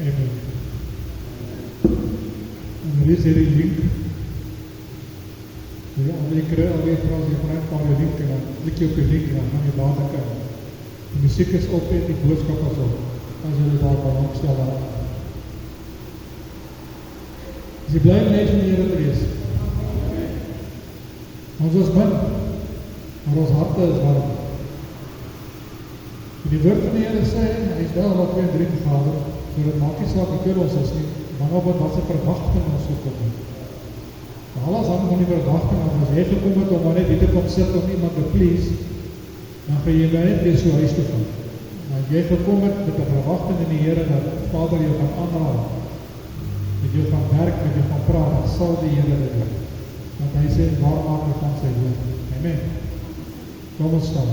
Amen. En hier is hier die link. Ja, jy kry alweer vras, jy gaan net paar link en dan klik jy op die link en dan gaan jy daar kyk. Die musiek is op en die boodskap is op. As jy daar kan opstel daar. As jy bly net in die Here te wees. Ons is min, maar ons harte is warm. Die woord van die Here sê, hy is wel wat 2 en 3 gevader, so dit maak nie saak hoe ons is nie, maar op wat se verwagting ons gekom het. Alles hang van die verwagting af, as jy gekom het om maar net hier te kom sit om iemand te please, dan gaan jy net weer so huis toe gaan. Maar as jy gekom het met 'n verwagting in die Here, dat Vader jou gaan aanraak, met jou gaan werk, met jou gaan praat, dan sal die Here dit doen. Want hy sê, waar maak hy van sy woord? Amen. Kom ons staan.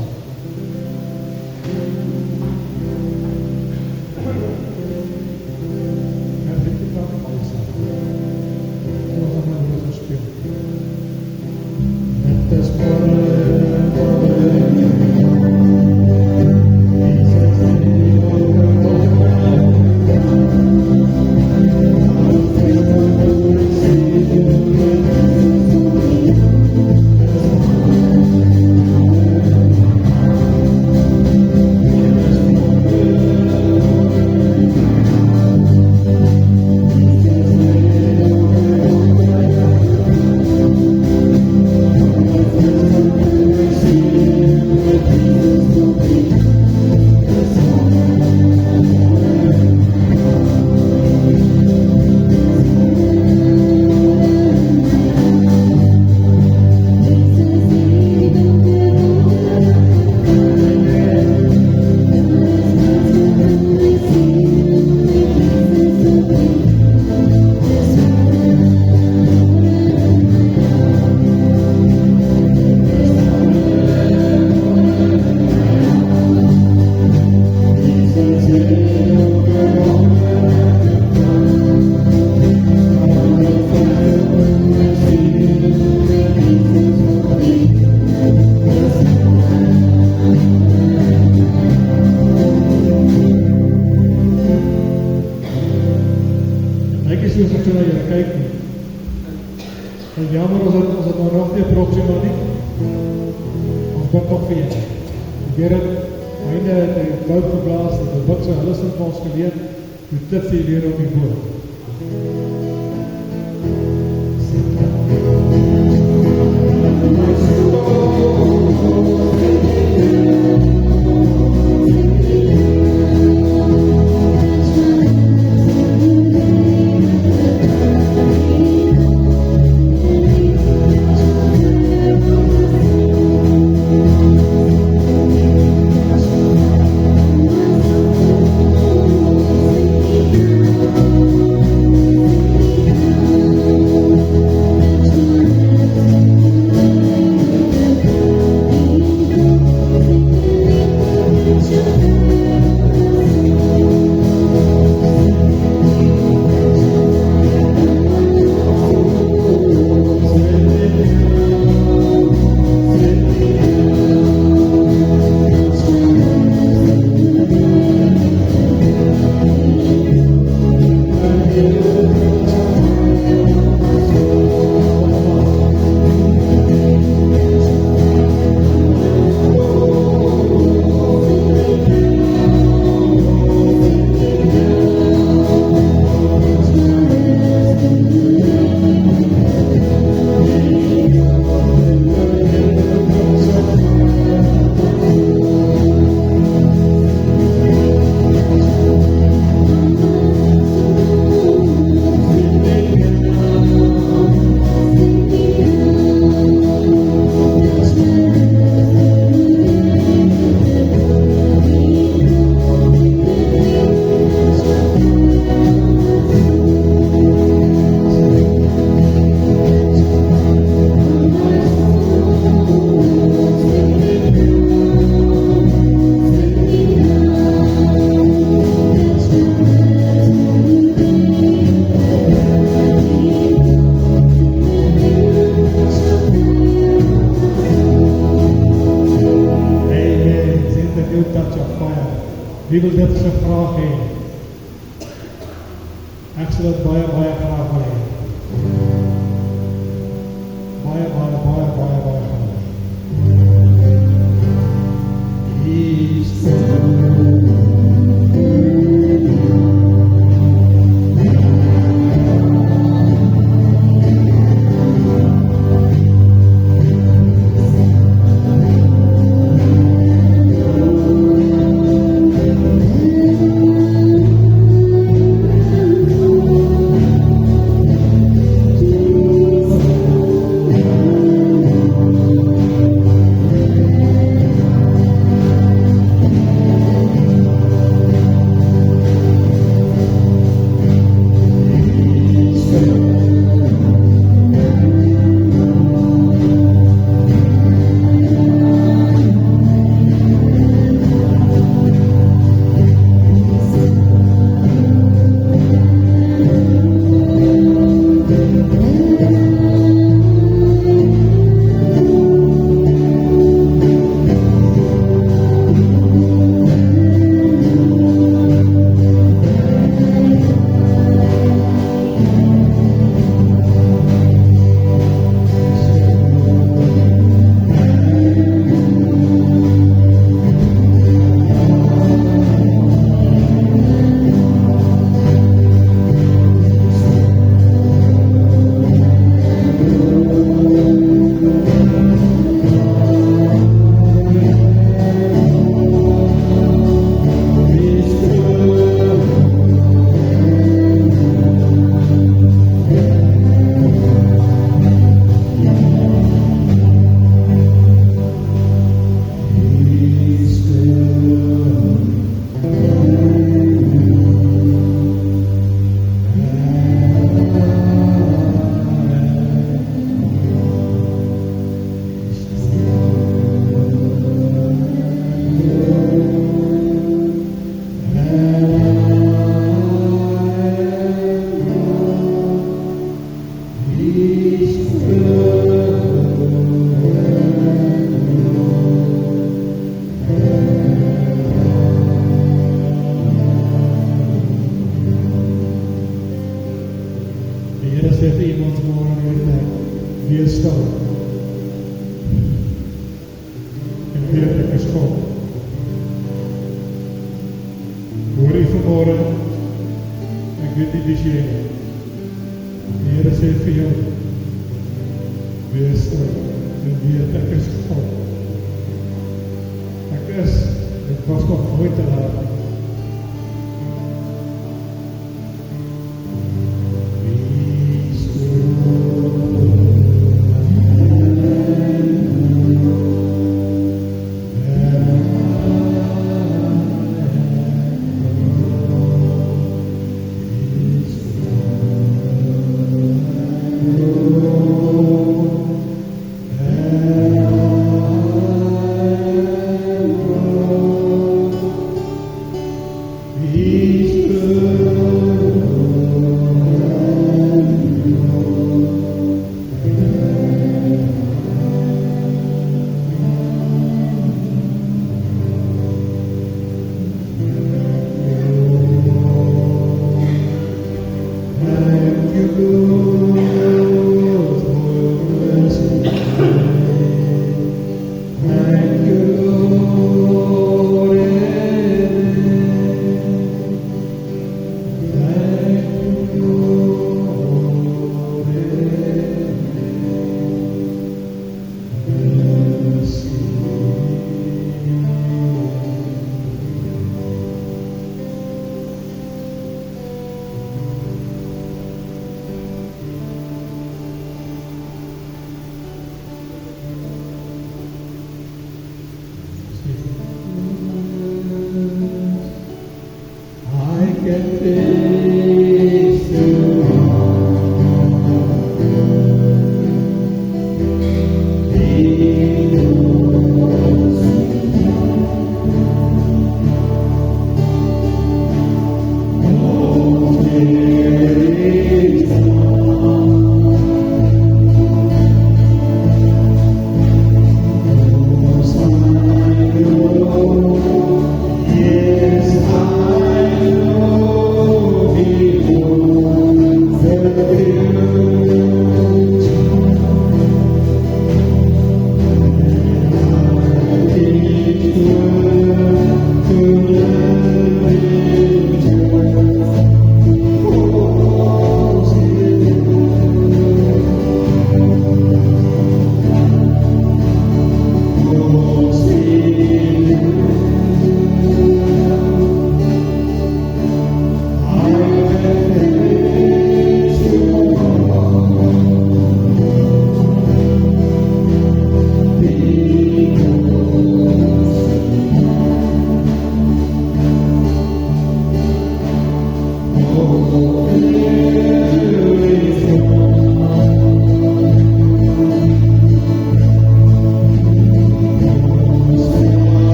Wie wil dit so graag hê? Ek sal dit baie graag wil hê. Baie graag.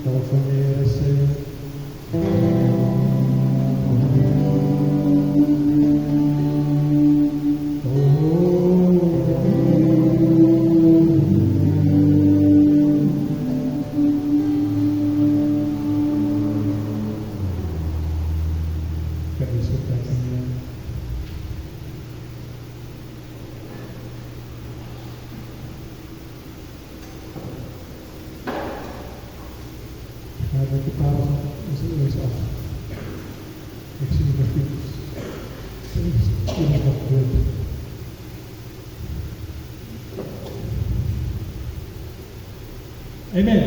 waarvan die Here sê, kan jy so kyk in jou? Maar de gitaar is af. Ik zie die machines. Het is nog goed. Amen.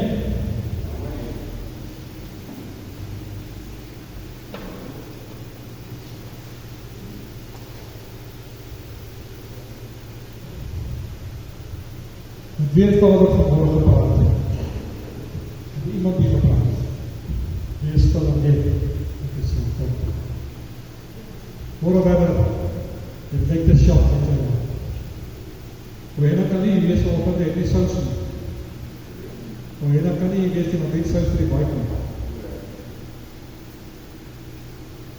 Het weervader vanmorgen praat. Iemand die gepraat. Wees stil en net. Dit is een God. Môre verder. Dit lyk te sjok van jou. Hoe jy kan nie wees op wat jy nie sou sien. Hoe jy kan nie wees wat jy sou vir die baie kom.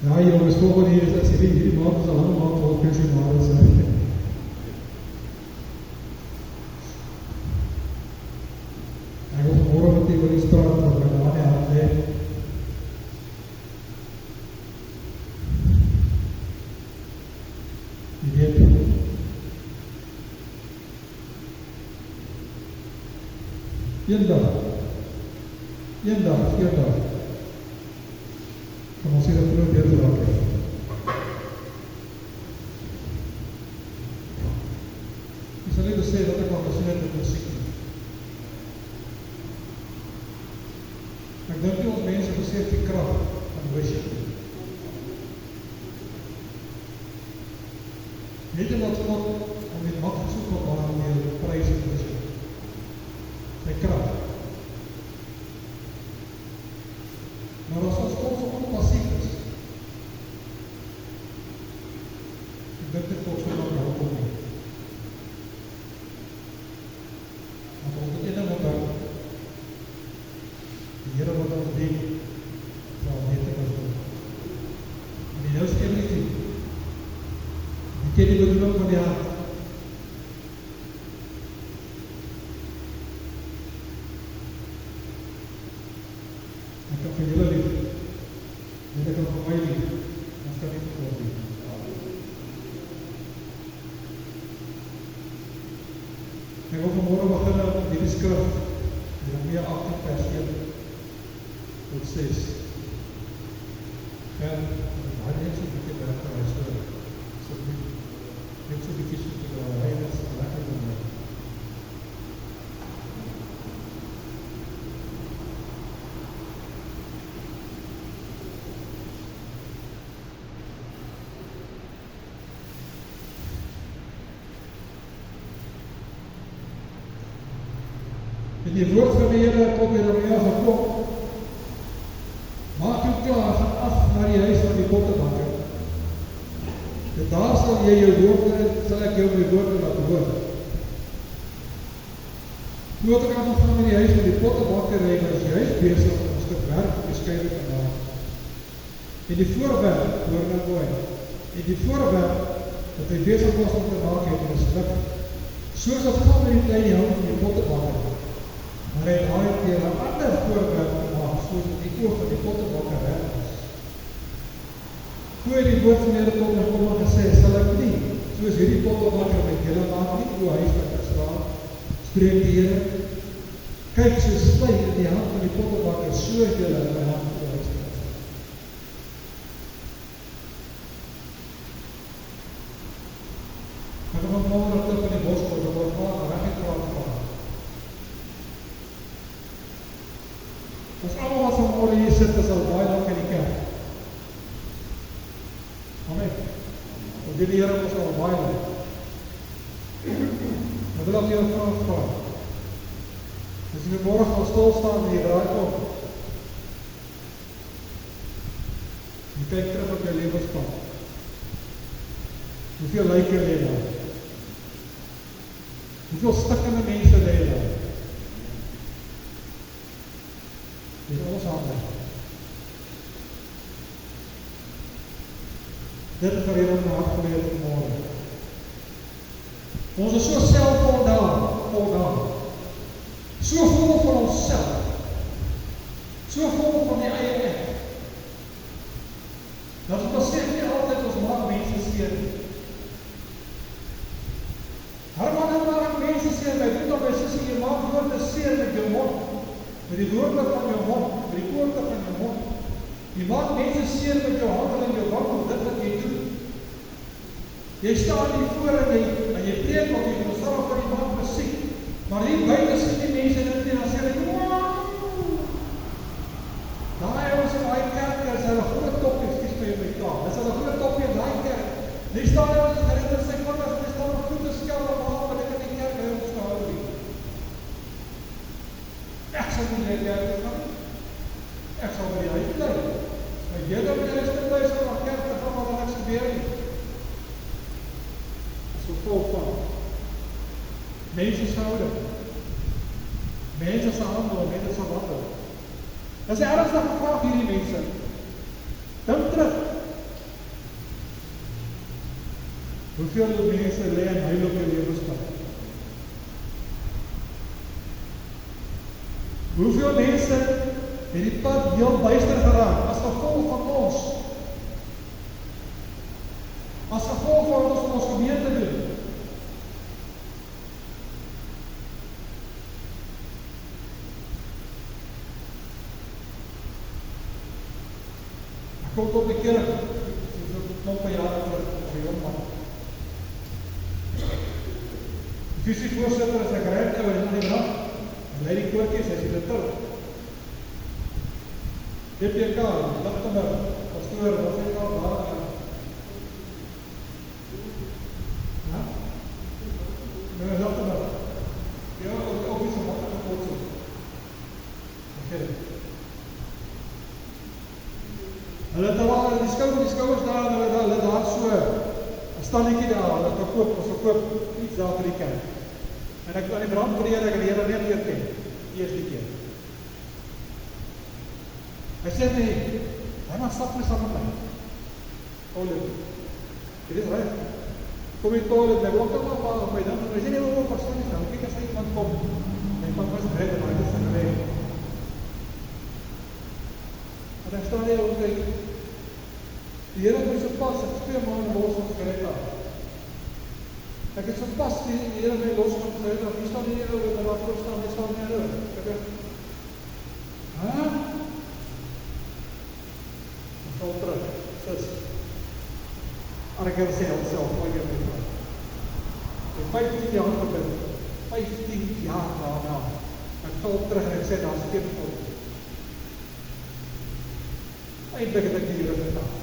Ja, jongens, volgende hier is as jy hierdie maand is 'n lang maand vol pensionaris. Ek wil môre met u oor iets praat wat my daar in die hart lê. Jy weet, eendag, kan ons hier 'n groot deel raak hê. Ek sal net sê dat ek al gesien het met musiek nie. Ek dink nie ons mense besef die krag van worship nie. Weet jy wat God om die macht gesoek op waar om die prijs en worship? Sy krag. Maar as ons God so onpassief is, ek dink dit God so lang help nie. Want ons moet ene onthou, die Here wat ons dien, sal beter as ons. En die nou stem nie sien. Die ken die bedoeling van die hart. Ek kan vir julle lief. En ek kan vir my lief. Ons kan nie verkoop nie. Ek wil vanmorgen begin met die skrif. Jeremia 18 vers 1 tot 6. En hy net so 'n bietjie werk vir hy so. So net so 'n bietjie so te gaan. Hy is lekker dan my. En die woord van die Here tot Jeremia gekom. Maak jou klaar, gaan af na die huis van die pottebakker. En daar sal jy jou woorde, sal ek jou my woorde laat hoor. Toe ek aan gaan in die huis van die pottebakker en is juist besig om 'n stuk werk beskryf te maak. En die voorwerp, hoor nou mooi. En die voorwerp wat hy besig was om te maak het, is stuk. Soos dat gaan met die kleine hand van die pottebakker. Maar hy het weer 'n ander voorwerp gemaak, soos die oog van die pottebakker reg is. Toe hy die woord van die Here tot my kom en gesê, sal ek nie, soos hierdie pottebakker met julle maak nie, o huis van Israel, spreek die Here. Kyk, so slyk in die hand van die pottebakker, so julle in my hand o huis van Israel. Ek het nog maar klip in die bos voor, dat word maar reg het praat van. As allemaal wat vanmorgen hier sit, is al baie lank in die kerk. Amen. Want die Here ons al baie lank. Ek wil ook jou vraag. As jy morgen gaan stilstaan en jy draai om, jy kyk terug op jou lewenspad. Hoeveel lyke lê daar? Hoeveel stikkende mense lê daar? Dis ons hande. Dit is vir julle hart geleer vanmôre. Ons is so selfvoldaan, so vol van onsself, so vol van die eie ek. Dat ons besef nie altyd ons maak mense seer nie. Herman maak mense seer, my vriend of my sussie, jy maak woorde seer met jou mond, met die woorde van jou mond, met die woorde van jou mond. Jy maak mense seer met jou handeling, jou wandel, dit wat jy doen. Jy staan hier voor en jy preek of jy versorg vir die man musiek, maar hier buite sit die mense dit en dan sê hulle, daai ons in die kerk is hulle groot topie, skies my my taal, is hulle groot topie in die kerk. Die staan daar as herinner sy kinders, die staan op goede skel op al, wat ek in die kerk heel staan nie. Ek sal nie die kerk gaan, ek sal by die huis bly. Maar jy dan met die rustig thuis om na kerk te gaan, maar dan niks gebeur nie. As gevolg van mense se houding, mense se handel, mense se wandel. Dat is 'n ernstige vraag hierdie mense. Dink terug. Hoeveel mense lê in huilende lewenspad? Hoeveel mense het die pad heel duister geraak as gevolg van ons? As gevolg van wat ons in ons gemeente doen? Ek kom tot die kerk, soos ek nog by jare terug, as 'n jong man. Die visievoorsitter is 'n grand ou in die brand, en lei die koortjies, hy sê dit terug. DPK, Lichtenburg, pastoor, wat sê jy al daar? Ja? Nee, Lichtenburg. Ja, ook iets wat ek gehoord het. Okay. Hulle het al die skouwers daar, en hulle daar so, 'n stalletjie daar, hulle verkoop iets daar vir die kerk. En ek aan die brand preek, ek het die Here net leer ken, die eerste keer. Hy sê nie, hy mag stap met saam met my. Olie, dit is reg. Kom in toilet, my blok maar vaar op my dan, hy sê nie, verstaan nie, dan kyk as hy iemand kom, my pan was red, en hy is in reg. En ek staan hier om kyk, die Here het my so pas, ek 2 maande los ons gered daar. Ek het so pas, die Here my los ons gered daar, hier staan die Here, en daar voor staan, hy staan nie oor. Ek het, val terug, sis. En ek het sê self, my Heer my vraag. Ek 15 jaar gebind, 15 jaar daarna, ek val terug en ek sê, daar is geen volk. Eindelijk het ek die Here vertaal.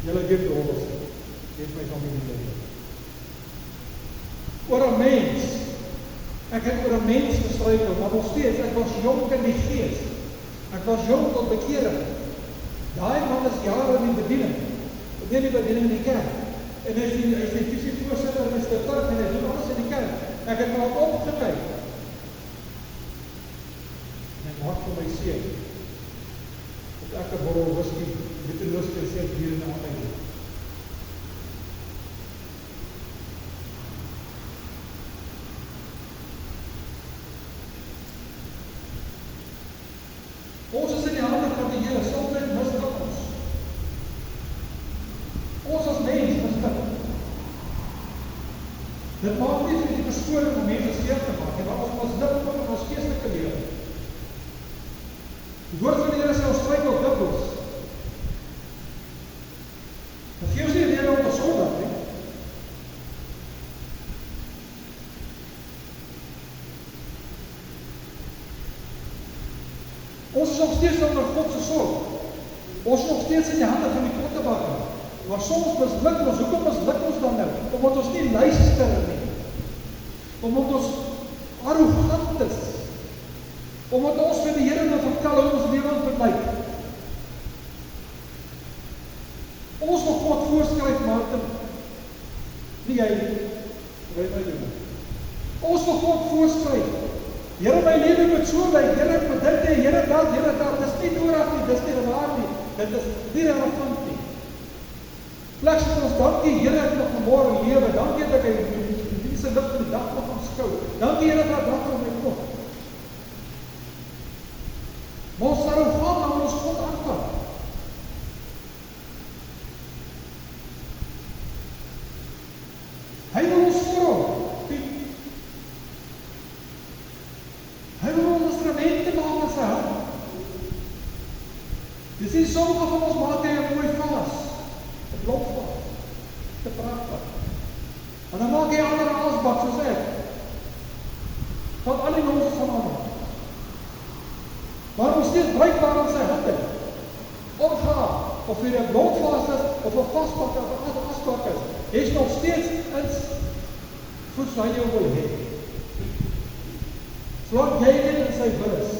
Julle geef die hobbels, geef my familie leven. Oor 'n mens, ek het oor 'n mens gestruikel, maar nog steeds, ek was jong in die gees. Ek was jong tot bekering. Daai man is jare in die bediening. Nie die bediening in die kerk. En hy is die visievoorsitter in die kerk en hy doen alles in die kerk. Ek het maar opgekyk. En ek maak vir my seer. Dat ek 'n bottel whisky met 'n lus gesê hier in die aanleiding. Ons is in die hande van die Here, soms misdink ons. Ons as mens misdink. Dit maak nie vir die verskoning om mense seer te maak, maar ons misdink van ons geestelike lewe. Die woord van die Here sê ons struikel dikwels. Dit gee ons nie rede om te sondig nie. Ons is nog steeds onder God se sorg. Ons is nog steeds in die hande van die pottebakker. Maar soms misluk ons. Hoekom misluk ons dan nou? Omdat ons nie luister nie. Omdat ons arrogant is. Omdat ons vir die Here wil vertel hoe ons lewe moet lyk. Ons wil God voorskryf, Martin. Nie jy. Ons wil God voorskryf. Here, my lewe moet so by Here bedink jy, Here daar, dis nie nodig nie, dis nie waar nie, dit is nie relevant nie. Plek sê ons, dankie Here ek nog vanmôre lewe, dankie dat ek die se lig van die dag nog aanskou, dankie Here dat dag op my kom. Maar ons sal gaan na ons God aanvat. Hy wil ons vorm. Hy wil ons instrumente maak in sy hand. Jy sien, sommige van ons maak hy 'n mooi vas, 'n blok vas, te pragtig. En dan maak hy ander asbak, soos ek. Van al die mense van ander. Maar ons steeds bruikbaar in sy hande. Ongeacht, of jy 'n blok vas is, of 'n vasbak, of 'n ander asbak is, jy is nog steeds in voets wat jy wil hê. Zolang jy dit in sy wil is,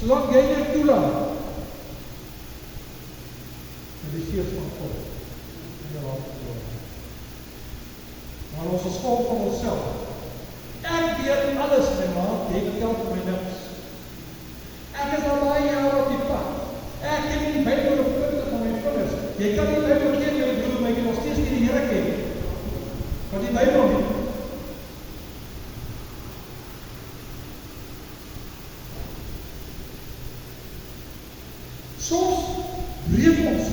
zolang jy dit toelaat, en die Gees van God, in jou hart verloor. Maar ons is vol van onsself. Ek weet alles, my maat, jy vertel vir my niks. Ek is al baie jare op die pad. Ek ken nie die Bybel op punte van my vingers. Jy kan nie Bybel ken, jy bedoel, maar jy kan nog steeds nie die Here ken. Want die Bybel nie. Soms breek ons.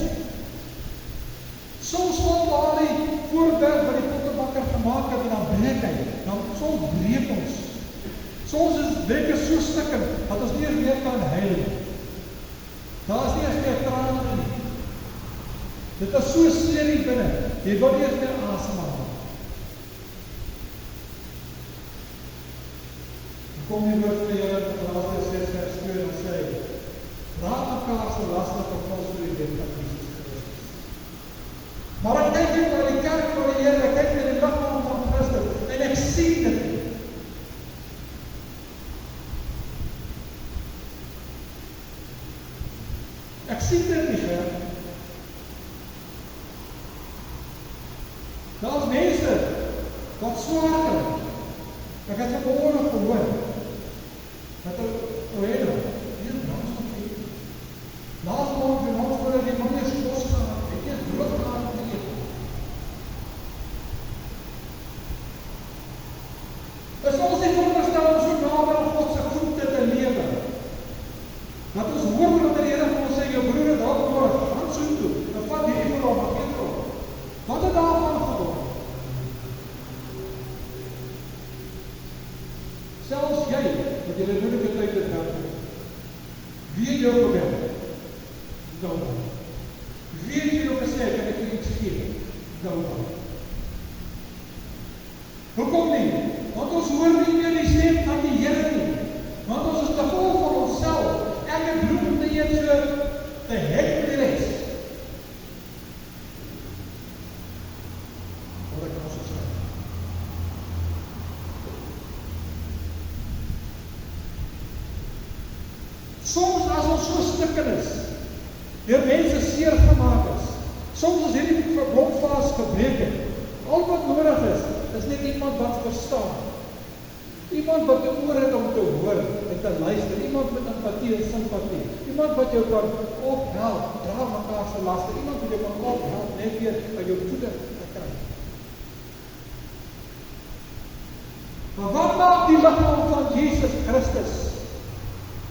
Soms word daar die voorwerp wat die pottebakker gemaak het en dan breek hy. Dan soms breek ons. Soms is breek so stikkend dat ons nie meer kan huil nie. Daar is nie eens meer trane nie. Dit is so seer hier binne. Jy wil nie eens meer asemhaal. Kom die woord van die Here in Galasiërs 6:2 en sê: Dra mekaar se laste op ons vir die wen van Jesus Christus. Maar ek kyk hier na die kerk van die Here, ek kyk na die liggaam van Christus en ek sien dit. Ek sien dit nie, Heer. Daar is mense wat swaar kry. Ek het vanmôre gehoor dat Oena hier langs van hier. Laat ons in ons voor die man is kos gehad. Ek het brood gehad om te eet. Is ons nie veronderstel om so naby aan God se voete te lewe? Dat ons hoor wat die Here vir ons sê, jou broer het dalk môre gaan so toe. En vat hierdie vir hom, wat weet hom? Wat het daarvan geword? Selfs jy, wat jy in 'n moeilike tyd het gehad, wie het jou gebel? Gou dan. Wie het jou gesê, kan ek iets gee? Gou dan. Hoekom nie? Want ons hoor nie meer die stem van die Here nie. Want ons is te vol van onsself. Ek het bloed te eet so te hek met die res. Wat ek kan ons sê. Soms as ons so stikken is, deur mense seer gemaak is, soms as hierdie blokvaas gebreek het, al wat nodig is net iemand wat verstaan. Iemand wat 'n oor het om te hoor en te luister, iemand met empatie en simpatie, iemand wat jou kan ophelp, dra mekaar se laste, iemand wat jou kan ophelp net weer by jou voete te kry. Maar wat maak die liggaam van Jesus Christus?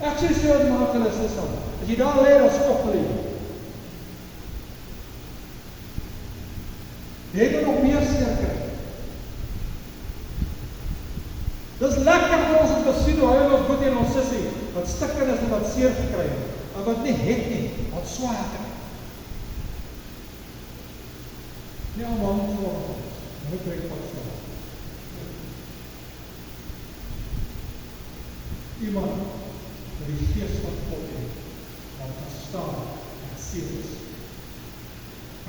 Ek sê so in Markus is al. As jy daar lê, dan skop lê. Jy moet nog meer seer kry. Dis lekker vir ons om te sien hoe hy ons goed en ons sissie, wat stikken is en wat seer gekry het, en wat nie het nie, wat swaar kry. Nie allemaal moet voor ons, maar hoe krijg wat swaar. Iemand wat die Gees van God het, wat kan staan en seer is.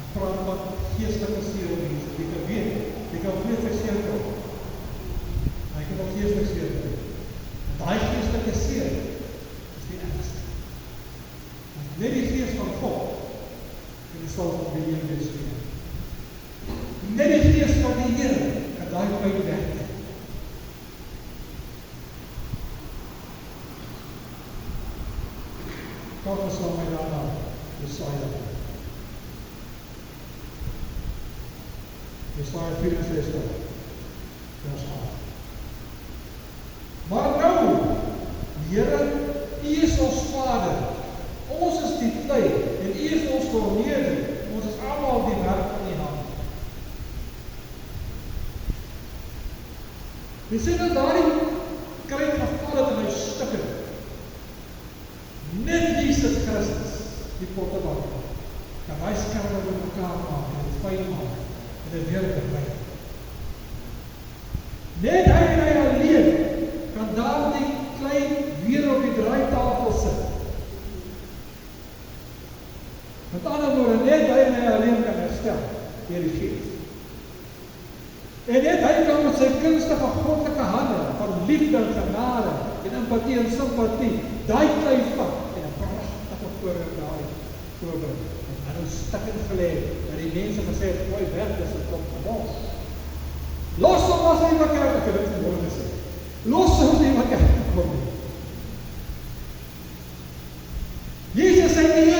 Ek praat wat geestelike seer is, jy kan weet, jy kan vleeslik seer kry. Hy kan ook geestelik seer kry. En daai geestelike seer is die ergste. Net die Gees van God en die sal van die Here wees. Net die Gees van die Here kan daai pyn wegneem. Kom ons saam met daarna, Jesaja. Jesaja 64, vers 8. Maar nou, Here, U is ons Vader, ons is die klei, en U is ons torneder, ons is almal die werk van U hand. Jy sê dat daardie kruik geval het in hy stukke. Net Jesus Christus, die pottebakker, kan hy skerwe met mekaar maak, en het fyn maak, en het weer gebruik. Net hy en hy alleen, kan daar die klein weer op die draaitafel sit. Met ander woorde, net hy en hy alleen kan herstel, deur die Gees. En net hy kan met sy kunstige goddelike hande, van liefde en genade, en empathie en sympathie, daai klei vat, en 'n pragtige voorbeeld daai voorbeeld. En dan is stikken gelê, dat die mense gesê het, mooi weg, dis 'n klomp gebos. Los hom as hy wat kerk, ek het dit vanmorgen gesê. Los hom nie wat kerk kom nie. Jesus sê nie,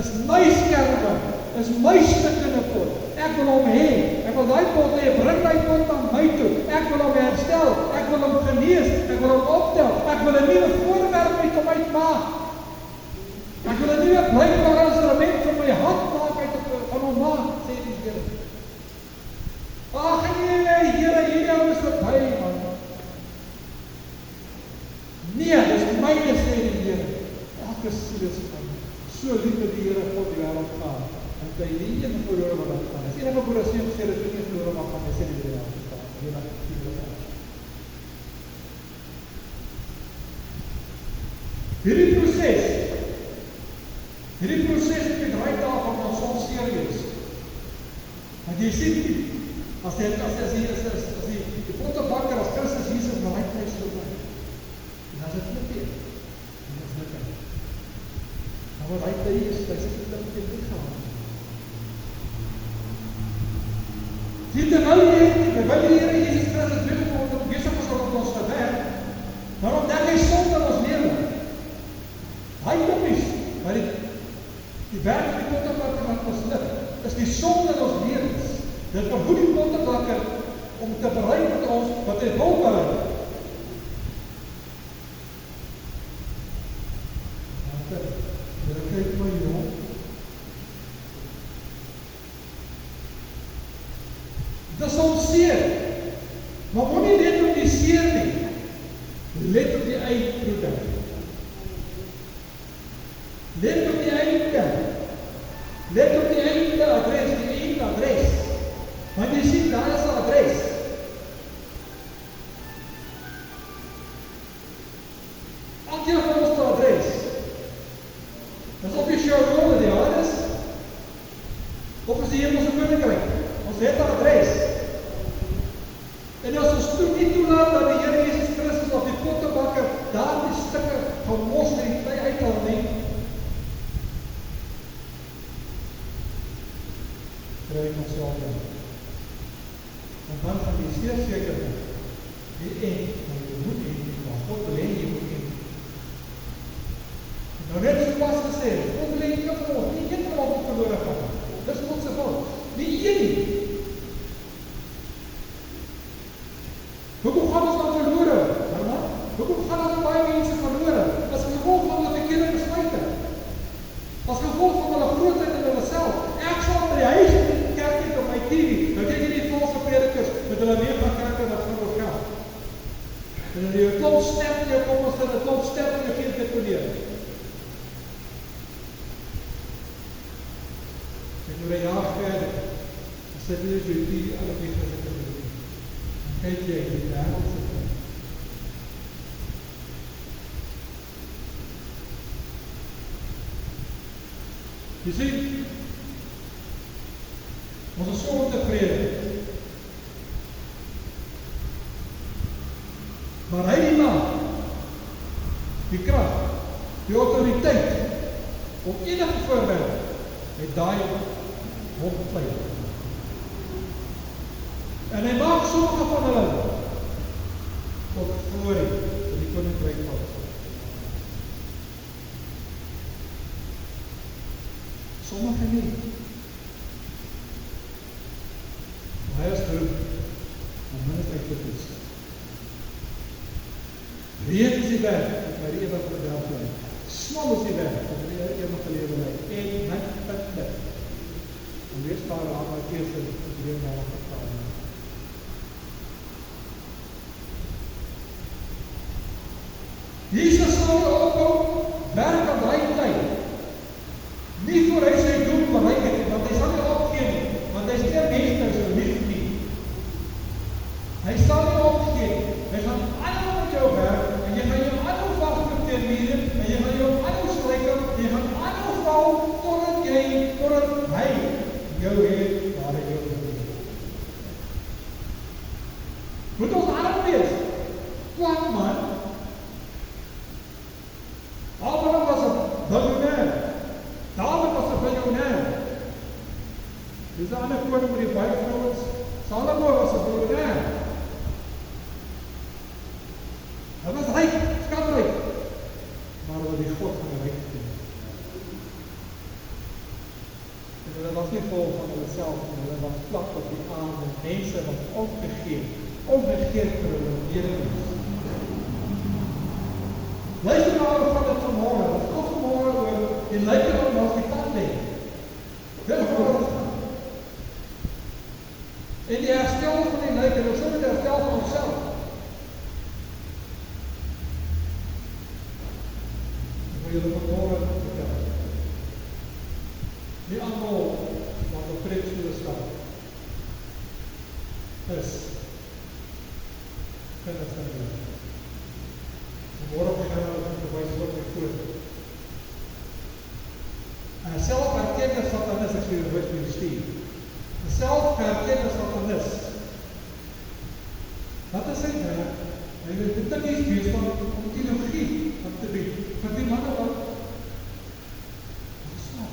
is my skerwe, is my stikkende pot. Ek wil hom hê, ek wil daai pot hê, bring daai pot na my toe. Ek wil hom herstel, ek wil hom genees, ek wil hom optel, ek wil 'n nuwe voorwerp uit hom uitmaak. Ek wil 'n nuwe bruikbare instrument vir my hand maak van hom maak, sê die Here. Ag nee, Here, hierdie is verby, man. Nee, dis myne, sê die Here. Elke siel is van my. So lief het die Here God die wêreld gehad, en hy nie een verlore wat dat gaan. As enige broer as gesê dat hy nie verlore mag gaan, hy sê die wêreld gestaan. Hierdie proses op die draaitafel van soms serieus. Want jy sien, as die pottebakker, as Christus Jesus na my kruis verby, dan is dit flippie. En dit is lukken. Maar wat hy tyd is, hy sê dit met die lichaam. Sien, terwyl die Here Jesus Christus besig was op ons gewerk, maar omdat hy sonde in ons lewe, hy kom nie, maar die werk van die pottebakker wat misluk, is die sonde in ons lewens. Dit verhoed die pottebakker om te bereik met ons wat hy wil bereik. Here, kyk my jong. Dis ons seer, maar moet nie let op die seer nie, let op die eindproduk. Let op die einde. Let op die einde adres, die einde adres. Want jy sien, daar is 'n adres. Elkeen van ons 'n adres. Dis op die showroom, die adres. Of is die hemelse koninkryk. Ons het 'n adres. En as ons nie toelaat dat die Here Jesus Christus of die pottebakker daar die stukke gemors en die klei uithaal nie, kry ek ons self in. En dan gaan die zeer seker die eind, want jy moet eind, maar God wil hê jy moet eind. Nou net so pas gesê, God wil hê jy kan vir ons, nie een van ons verlore gaan. Dis God se volk, nie een nie. Hoekom gaan ons dan verlore? Herman? Hoekom gaan dan baie mense verlore? As gevolg van hulle verkeerde besluite. As gevolg van hulle grootheid in hulle self. Ek sal by die huis in die kerk het op my TV, nou kyk jy die valse predikers met hulle megakerke wat van oor geld. En dan die klomp sterk in jou kom, as hulle klomp sterk in jou geen deponeer. En hoe die jaar verder, dan sit jy so die alle weken in die doen. En kyk jy in die wereld sit. Jy sien, ons is so ontevrede. Maar hy die naam, die krag, die autoriteit, om enige voorbeeld, het daai hom vlei. En hy maak sommige van hulle tot glorie in die koninkryk van God. Sommige nie. Hy is groep, maar min is uitgevoes. Reed is die weg, wat my die ewig verdelf bly. Smal is die weg, wat my die ewig gelewe bly. En my put. En wees daar aan my eerste, wat die weer na wat gegaan. Jesus sal ophou, werk aan die tyd. Nie voor hy sy doel bereik het, want hy sal nie opgee nie, want hy is nie meester so lief nie. Hy sal nie opgee, hy gaan aanhou met jou werk, en jy gaan jou aanhou vast met termine, en jy gaan jou aanhou struikel, en jy gaan aanhou val, totdat hy jou het, waar hy jou het. Moet ons arm wees, kwak man. Abraham was een biljonair, David was een biljonair. Dis die ander koning met die baie vrouens, Salomo was een biljonair. Hy was ryk, skatryk, maar wat die God van die ryk gedoen. En hulle was nie vol van hulle self, en hulle was plat op die aarde, mense wat onbegeerd vir hulle lewens. Luister na hulle van dit vanmorgen, wat God vanmorgen oor die lyke wat ons die pad leen. Dit is wat ons gaan. En die herstel van die lyke, en ons moet die herstel van onszelf. Ek wil julle vanmorgen vertel. Die allemaal wat op preekstoele staan, is kinders van die lyke. Morgen gaan we verwijs word my voor. En selfherkende satanis, ek sê die woord met die stuur. Een selfherkende satanis. Wat is sy werk? Hy wil betikkies wees om theologie op te bied. Vir die manne wat snap.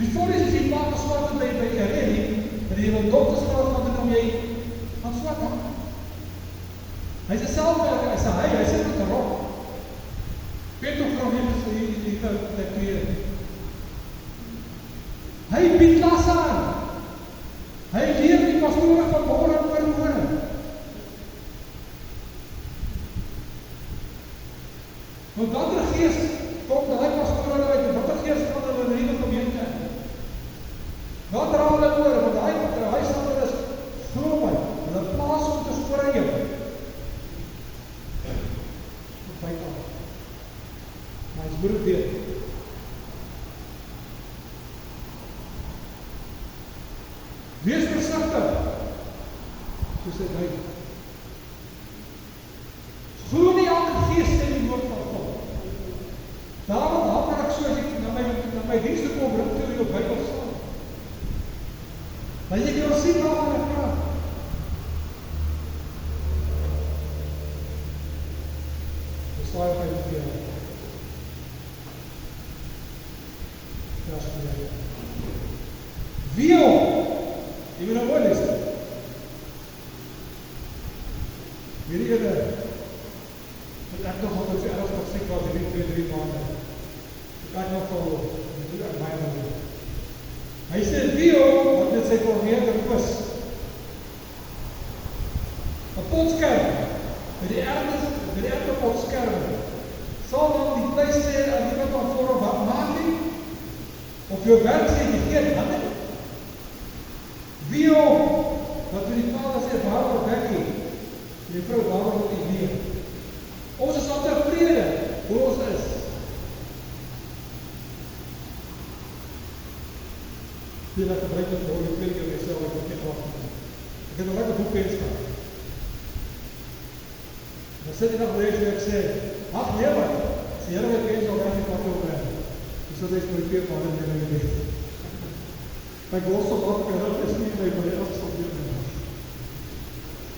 Die stories is die maak geswart by Erenie, en die wil doktersgraad van dit om jy gaan swart aan. Hy is een selfwerker, hy sit met een rok. Petrogram heeft die kleren. Hy bied klas aan. Hy leer die pastore van morgen per morgen. Want wat er geest komt dat hy pastore uit, en wat er geest kan in die hele gemeente. Wat er al in oor, want hy sal er is glo my, en dat plaas om te spreken. Maar ons moet het weet. Wees versigtig, soos dit hy. Glo nie elke geest in die woord van God. Daarom hamer ek so as ek na my dienste kom, bring toe in die Bybel staan. Want jy kan sien waarvan ek praat. Jesaja 45. Vers 4. Wee, jy moet nou hoor lees. Hierdie ene, wat ek nog altijd so erg nog siek was, hierdie 2-3 maanden. Ek nog al, ek moet ek baie nou doen. Hy sê, wee, wat met sy korneerde vis. Een potskerm, met die erde potskerm, sal dan die thuis sê, aan die wat van voor wat maak nie, of jou werk sê, die geen hande. Wie wat vir die vader sê, waarom weggie, die vrou waarom ook nie meer. Ons is al tevrede, hoe ons is. Die wat gebruik het, hoor die tweede keer myself, ek moet nie wacht nie. Ek het een lekker boekpens gehad. Dan sit die nog lees en ek sê, ach nee man, as die Here my pens al weg, ek wat ook ben. Dus dat is my keer van in my leven. My godsel wat my rug is nie my afstand weer nie.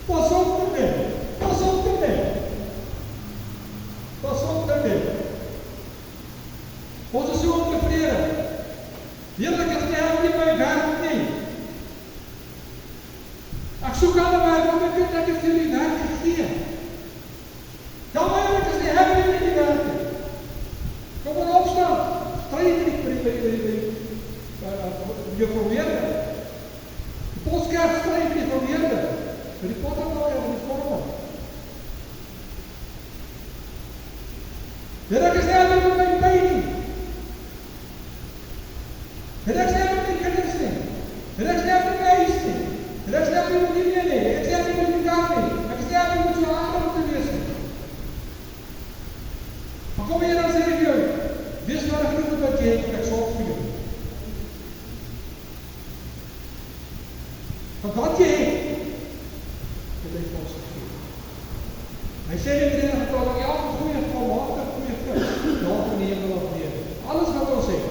Pas op daarmee, pas op daarmee. Pas op daarmee. Ons is so ontevrede. Heerlik is nie help nie my werk nie. Ek soek aan die werk, want ek weet ek het vir die werk gegee. Ja, maar ek is nie help nie met die werk nie. Kom Here, ek is nie alleen met my pyn nie. Here, ek is nie alleen met my kinders nie. Here, ek is nie alleen met my huis nie. Here, ek is nie alleen met die nie. Ek is nie alleen met die kaart nie. Ek is nie alleen met so aandag te wees nie. Maar kom hier, dan sê ek jou, wees maar genoeg met wat jy het, ek sorg vir jou. Want wat jy het hy vir ons gegee. Hy sê in die getal, elke goeie volmaakte goeie vrug, daar in die hemel af neer. Alles wat ons het,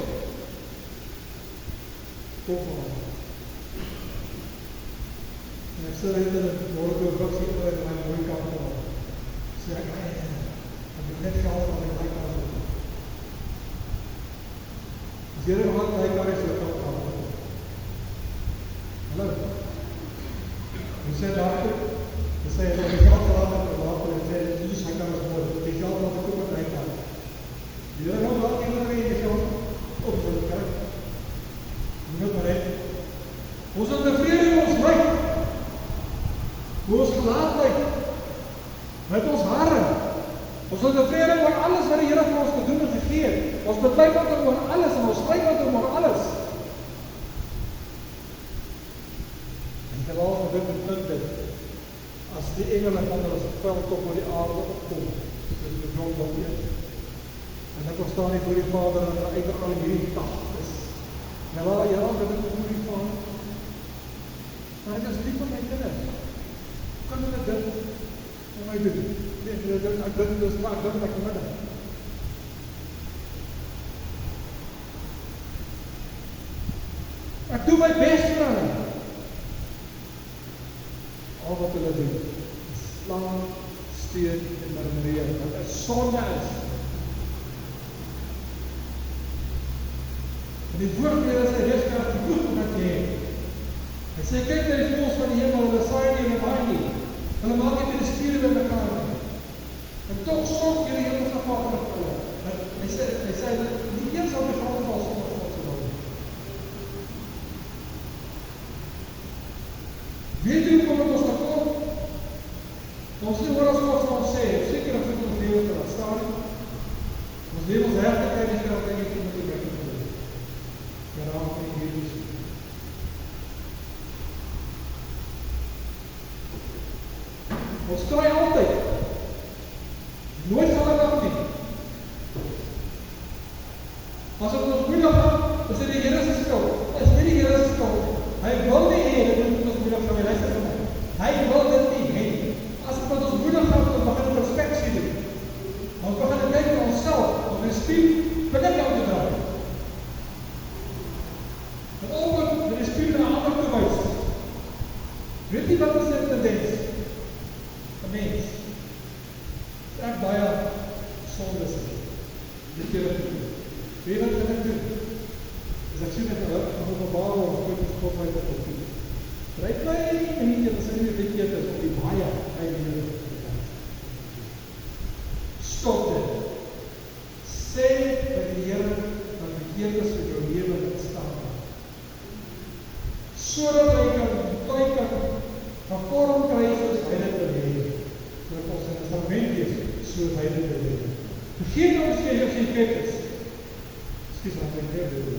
kom van ons. En ek sê dit in die woorde oor wat sê oor in my mooie kant van ons. Sê ek het net geld van my kant van ons. As jy wat my kant is, jy kan van ons. Hallo. Hy sê daartoe, hy sê, hy het geld gehad met my water, hy sê, Jesus, hy kan ons mooi, hy geld wat ek ook met my kant. Die Here nou wat jy moet weet, jy geld op sy kerk. Jy moet maar hê. Ons het tevrede in ons lyk, hoe ons gelaat lyk, met ons hare. Ons het tevrede oor alles wat die Here vir ons gedoen en gegee het. Ons bely wat oor alles en ons skryf wat oor alles. Terwyl dit bevind het, as die engele van hulle veld op oor die aarde opkom, dis die grond wat eet. En dan staan hy voor die Vader en hy eie al hierdie tagtes. Nou waar jy aan dit voor die Vader. Maar ek is lief vir my kinders. Kan hulle dit vir my doen? Nee, ek dink dis maar ek dink ek moet dit. Ek doen my bes vir hulle. Al wat hulle doen, slaan, steun en murmureer, wat 'n sonde is. En die woordleer is hy reeds genoeg wat jy het. Hy sê, kyk na die voëls van die hemel, hulle saai nie en hulle maai nie. Hulle maak nie met die spiere met mekaar nie. En tog sorg jy die hemelse Vader vir hulle. Hy sê, nie eens sal die Vader val sonder God se wil. Weet jy hoe ons dat kom? Ons nie hoor as God vir ons sê, seker as ons lewe te laat staan, ons lewe ons hertekheid is dat ek nie moet ek doen. Ja, daarom kan ek weet nie. Ons kraai altyd. Nooit sal ek af nie. As het ons moeilik gaan, is dit die Here se skuld. Is nie die Here se skuld. Hy wil nie hê dat dit ons moeilik gaan, luister vir my. Hy wil dit nie hê. As dit ons moeilik gaan, dan begin ons perspeksie doen. Ons begin kyk na onsself, op 'n spieël, wat ek nou draai. En ook met die spieël na ander toe wys. Weet jy wat is dit tendens? 'n Mens. Ek baie sondes het. Dit keer het doen. Weet wat kan ek doen? As ek sien dat ek op 'n baal of goed is God my te doen. Ry klein en jy sê nie weet jy dit is op die baie heilige. Stop dit. Sê by die Here dat verkeerd is in jou lewe wat staan. Sodat hy kan gevorm kry soos hy dit wil hê. Sodat ons 'n instrument is soos hy dit wil hê. Vergeet ons jy kyk is. Dis wat ek wil.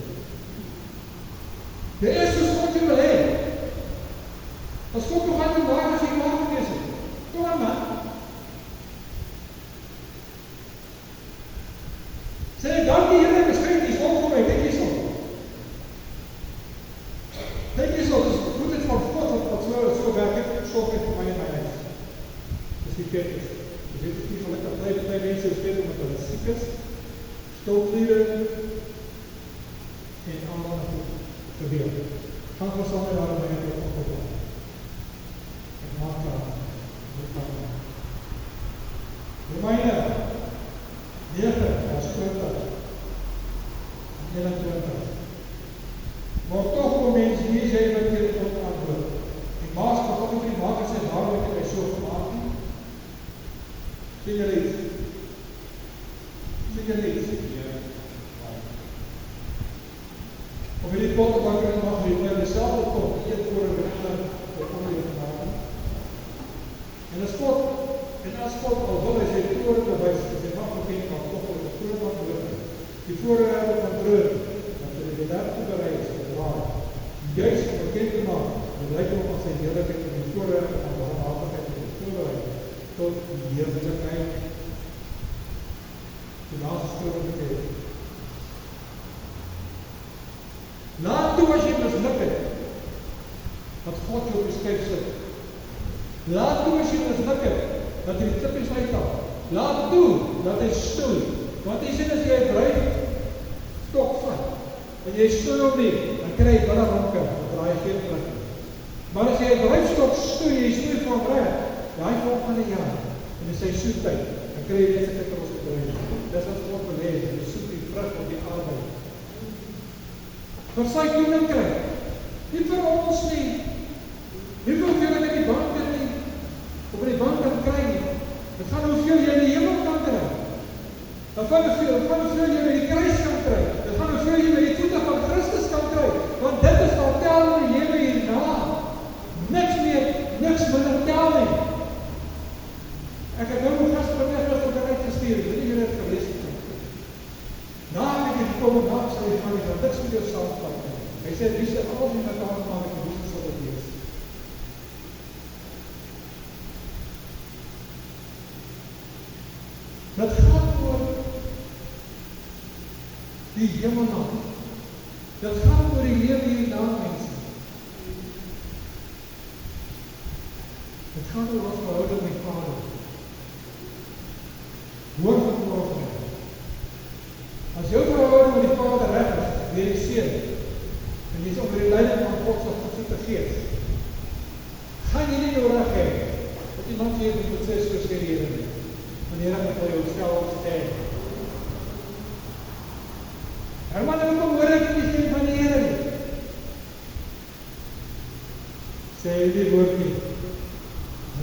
Die eerste wat jy wil hê. As God nog aan die maak as jy maak gewees het. Kom aan man. Sê dankie Here, beskryf die son vir my, kyk hierso. Kyk hierso, dis goed dit van God wat so werk het, sorg vir my en my huis. Dis die kerk is. Jy weet nie van lekker bly mense speel met hulle siek is. Stolvliere en allemaal goed gebeur. Gaan ons samen daarom by jou opgeplan. En maak daar, dit kan daar. Romeine 9, vers 20 en 21. Maar toch, o mens, wie jy wat jy God antwoord. Die maas van God nie maak en sê, waarom het hy so gemaakt nie? Sê jy iets? Sê jy iets? Of jy die pottebank in mag doen, maar jy self opkom, eet voor een rechter, wat kom jy gemaakt. En as God al wil hy sy toren bewys, as hy mag bekend van God, die voorraad van brood, dat hulle die werk toeberei is vir waar, juist om bekend te maak, die lijkdom van sy heerlijkheid en die voorraad van barmhartigheid en die voorraad tot die heerlijkheid. Die laaste skrif beteken. Laat toe as jy misluk het, dat God jou op die skyf sit. Laat toe as jy misluk het, dat hy die klippies uithaal. Laat toe, dat hy stoei. Want jy sien as jy dryf, stok vat, en jy stoei hom nie, dan kry jy binnen ronke, dan draai jy geen plek. Maar as jy dryfstok stoei, jy stoei van reg, daai volgende jaar, in die seisoentyd, dan kry jy net sy kikkers bedrijf. Dis wat God beleef, en jy soek die vrug op die arbeid. Vir sy koninkryk, nie vir ons nie, nie vir hoeveel ek in die bank het nie, of in die bank kan kry nie, het gaan hoeveel jy in die hemel kan kry, het gaan hoeveel jy met die kruis kan kry, het gaan hoeveel jy met die voete van Christus kan kry, want dit is wat tel in die lewe hierna, niks meer, niks minder tel nie. Ek het nou nog gister bereid gestuur, dit nie het gelees nie. Na ek het gekom en sal jy gaan, ek niks met jou saamvat. Hy sê, wie sê alles in mekaar maak, en wie sal dit wees? Dit gaan oor die hemel. Dit gaan oor die lewe hierna, mense. Dit gaan oor ons verhouding met Vader. Hoor vanmorgen. As jou verhouding met die Vader reg is, deur die Seun, en jy is onder die leiding van God se Heilige Gees, gaan jy nie nodig hê dat iemand hier moet sê soos die Here nie. Wanneer ek vir jou self sê. Herman, ek kom hoor ek nie sê van die Here nie. Sê die woord nie.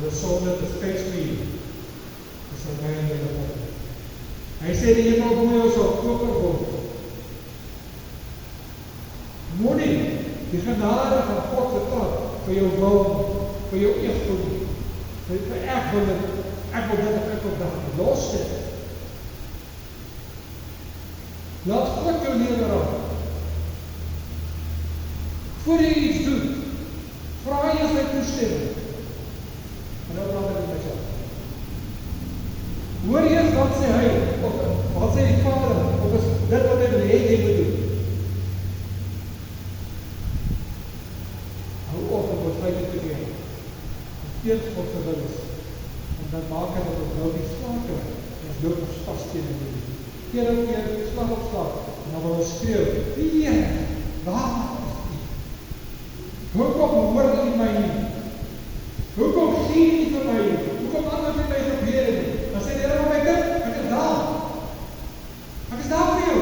The soul that respects me is a man in the Lord. Hy sê die hemel moet jou sal koper word. Moenie die genade van God se taal vir jou wil, vir jou eegdom, vir ek wil dit, ek wil dat, los dit. Laat God jou lewe raak. Voor jy iets doen, vra jy sy toestemming. En nou praat ek met myself. Hoor eers wat sê hy, of wat sê die Vader, of is dit wat hy wil hê jy moet doen. Hou op om wat feite te doen, teens God se wil is, en dan maak hy dat ons nou die slaak kry, en ons dood ons vast teen in die keer op keer, slag op slag, en dan wil ons skreeuw, Heer, waar is die? Hoekom hoor jy my nie? Hoekom gee jy vir my? Hoekom anders het my gebeur nie? Dan sê die Here van my kind, ek is daar. Ek is daar vir jou.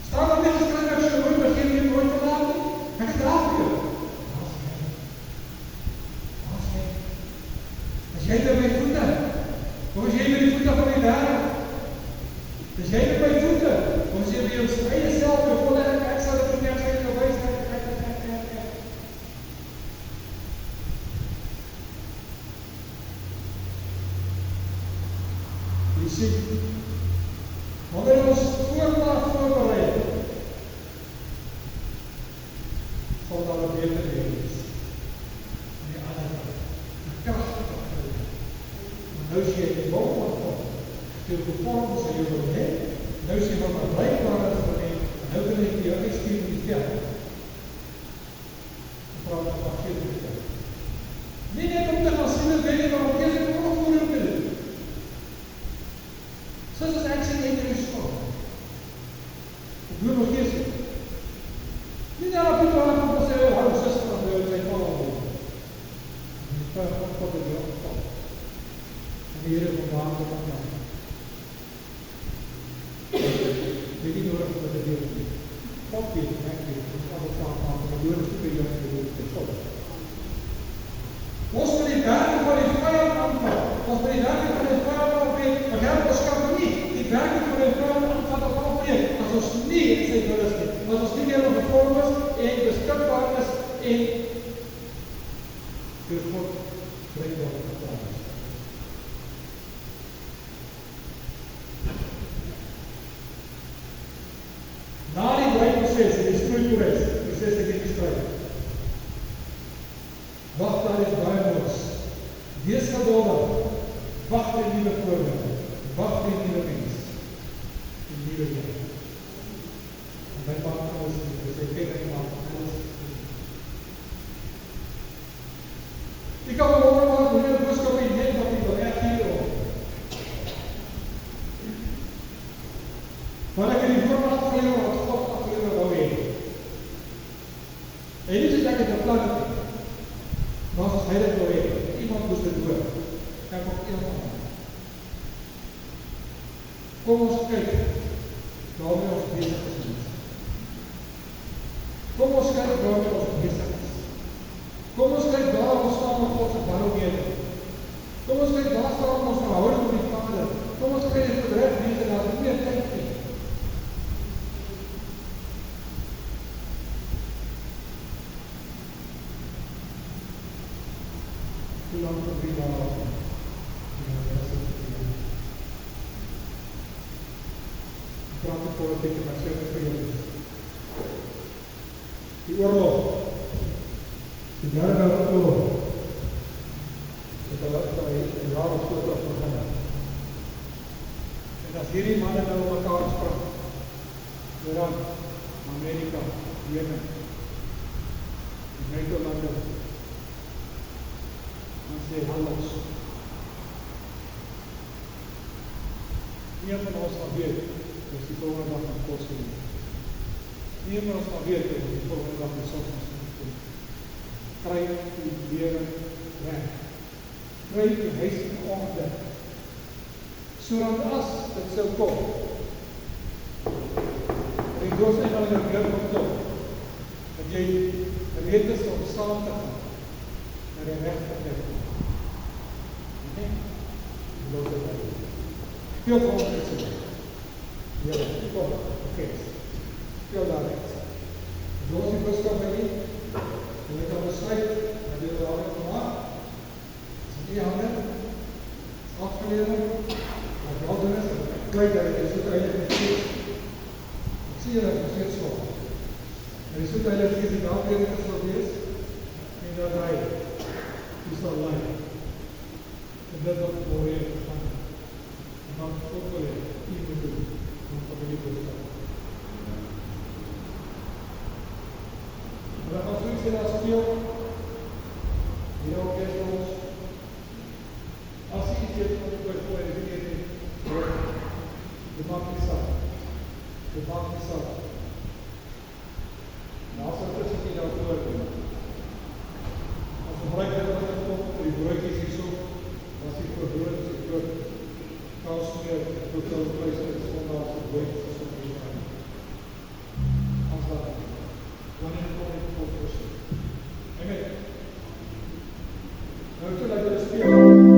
Staan dan net geskryf, ek sê, hoor, begin jy nooit vandaag nie? Ek is daar vir jou. Waar is hy? As jy by my voete, of as jy by die voete van die wêreld, as jy by my voete, of as jy by jou eie self, jou volle ek sal dit vir jy jou wys, jy sien, wanneer ons voorbereid, sal daar een beter lewe wees. En die ander kant, die krachtige kant. Nou sê jy die wil van God, veel gevormd sy jou wil hê, nou sê wat maar blijkbaar is van hê, nou kan ek jou uitstuur in die veld. En praat met wat geef in die veld. Nie net om te gaan sien, en weet jy waarom geef ek nog voor jou te doen. Soos as ek sê jy in die skool. Ek doe nog eers nie. Nie daar op die toilet om te sê, hou sister van jou in sy val al doen. En die vrouw van God het jou opgeval. En die Here van water van jou. Weet nie nodig om te doen. God weet, ek weet, ons kan het saam maken, maar door is nie by jou en door is by God. Ons moet die werking van die vijand aanvat. Ons moet die werking van die vijand aanvat. Maar ons kan nie die werking van die vijand aanvat of afbreek. As ons nie in sy wil is nie. As ons nie meer op gevorm is en beskikbaar is en vir God blijkbaar gevorm is. real rest, die 6 die stryd. Wag daar is baie moos. Wees geduldig. Wag vir nuwe voorbeelde. Wag vir nuwe mens. Die nuwe jaar. En my pa alles is ek ken ek maak alles. Ek kan wel hoor maar wanneer boodskap in net wat ek wil reg hier op. Maar ek het die woord afgeleer wat God afgeleer wou hê. En dit is ek het 'n plan het. Maar as hy dit wou hê, iemand moes dit hoor. Ek op iemand. Kom ons kyk waarmee ons besig is. Kom ons kyk waarmee ons besig is. Kom ons kyk waar ons staan met God se barometer. Kom ons kyk waar staan ons verhouding met die Vader. Kom ons kyk die bedryf mense daar nie meer tyd nie. Hoe lang vir 3 dae af? Praat die politiek en ek sê dit vir julle. Die oorlog. Die jare oorlog. Dit het al die jare vooraf begin. En as hierdie manne nou mekaar sprak, Iran, Amerika, Jemen, die NATO-lande, dan sê alles. Een van ons gaan weet, is die volgende dag van kos gedoen. Een van ons gaan weet, is die volgende dag van soms gedoen. Kry die lewe reg. Kry die huis in orde. Sodat as dit sou kom, en die doos eenmaal in jou lewe kom, dat jy gereed is om saam te gaan, na die rechte plek. Nee, geloof dit uit. Veel van ons is het. Here, kom, oké. Speel daar uit. Doos die boodskap by nie, en jy kan besluit, dat jy daar het gemaakt, is in die handen, is afgeleer, wat wel doen is, en kijk dat jy soet eindelijk met geest. Ek sê jy dat jy steeds slop. En die soet eindelijk geest die naamleding sal wees, en dat hy, die sal leid. En dit wat voor jy gegaan. En dan ook wil jy, jy moet doen, om familie boodskap. En dan gaan soets jy daar speel, hier ook is ons, as jy iets het, om jy voor jy weet nie, dit maak nie saak. Dit maak nie saak. En as het is, jy daar voor, as gebruik het wat het kom, die broodjes hier so, as die brood is die brood, kous meer, totaal vlees en sondags, die broodjes is op die brood. As dat, wanneer kom ek God voorstel. Amen. Nou toe dat jy speel.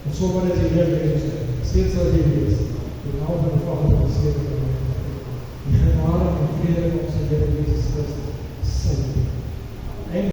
En so wat is die Heer Jezus, steeds sal jy wees, die naam van die Vader en die Seun van die Heilige Gees. Die genade en vrede van ons Heer Jezus Christus, sal jy